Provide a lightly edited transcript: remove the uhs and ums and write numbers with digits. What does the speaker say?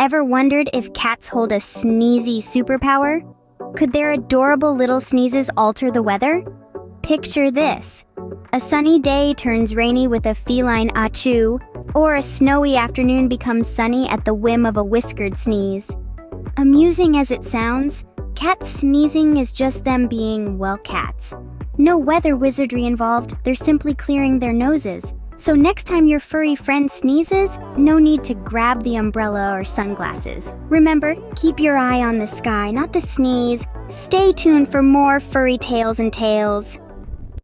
Ever wondered if cats hold a sneezy superpower? Could their adorable little sneezes alter the weather? Picture this. A sunny day turns rainy with a feline achoo, or a snowy afternoon becomes sunny at the whim of a whiskered sneeze. Amusing as it sounds, cats sneezing is just them being, well, cats. No weather wizardry involved, they're simply clearing their noses. So next time your furry friend sneezes, no need to grab the umbrella or sunglasses. Remember, keep your eye on the sky, not the sneeze. Stay tuned for more furry tales and tales.